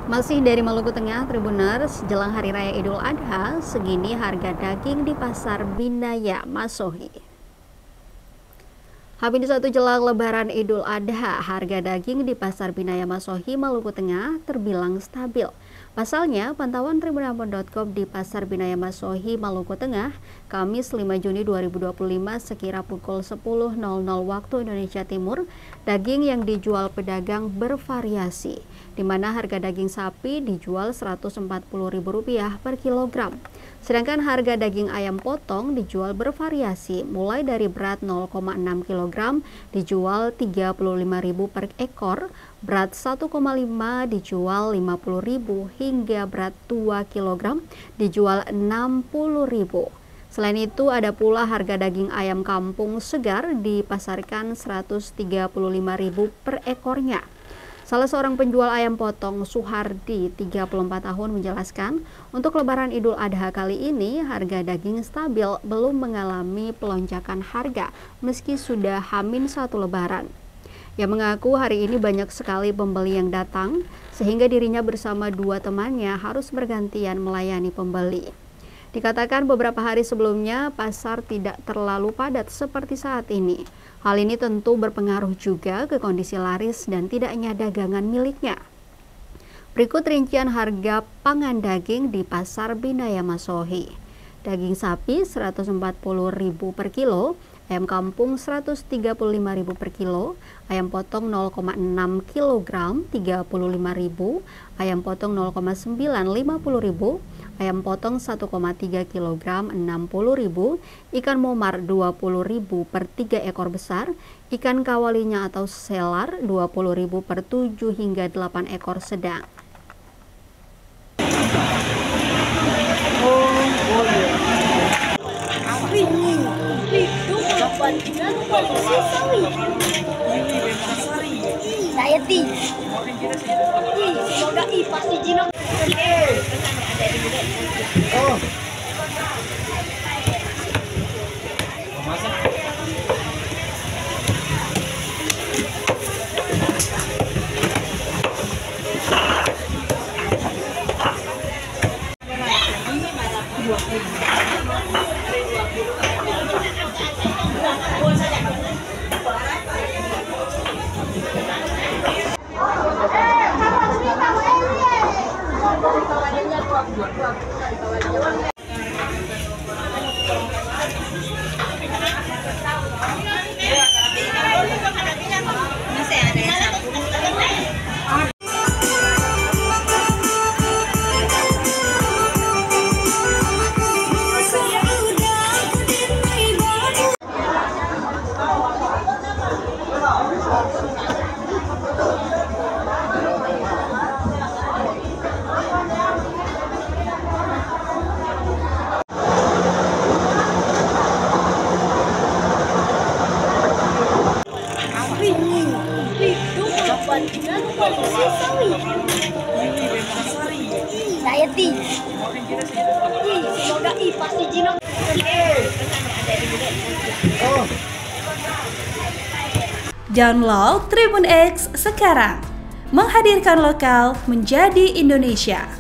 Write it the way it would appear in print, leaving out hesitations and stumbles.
Masih dari Maluku Tengah, Tribuners, jelang Hari Raya Idul Adha, segini harga daging di Pasar Binaya Masohi. H-1 jelang Lebaran Idul Adha, harga daging di Pasar Binaya Masohi, Maluku Tengah terbilang stabil. Pasalnya, pantauan tribunambon.com di Pasar Binaya Masohi, Maluku Tengah, Kamis 5 Juni 2025 sekira pukul 10.00 waktu Indonesia Timur, daging yang dijual pedagang bervariasi, di mana harga daging sapi dijual Rp140.000 per kilogram. Sedangkan harga daging ayam potong dijual bervariasi, mulai dari berat 0,6 kg dijual Rp35.000 per ekor, berat 1,5 dijual Rp50.000 hingga berat 2 kg dijual Rp60.000. Selain itu ada pula harga daging ayam kampung segar dipasarkan Rp135.000 per ekornya. Salah seorang penjual ayam potong, Suhardi, 34 tahun, menjelaskan, untuk Lebaran Idul Adha kali ini, harga daging stabil, belum mengalami pelonjakan harga, meski sudah H-1 Lebaran. Ia mengaku hari ini banyak sekali pembeli yang datang, sehingga dirinya bersama dua temannya harus bergantian melayani pembeli. Dikatakan beberapa hari sebelumnya, pasar tidak terlalu padat seperti saat ini. Hal ini tentu berpengaruh juga ke kondisi laris dan tidaknya dagangan miliknya. Berikut rincian harga pangan daging di Pasar Binaya Masohi. Daging sapi Rp140.000 per kilo, ayam kampung Rp135.000 per kilo, ayam potong 0,6 kg Rp35.000, ayam potong 0,9 Rp50.000, ayam potong 1,3 kg Rp60.000, ikan momar Rp20.000 per 3 ekor besar, ikan kawalinya atau selar Rp20.000 per 7 hingga 8 ekor sedang. Saya ti. Semoga pasti jinak. Oh. Saya ti. Semoga pasti jinak. Download Tribun X sekarang, menghadirkan lokal menjadi Indonesia.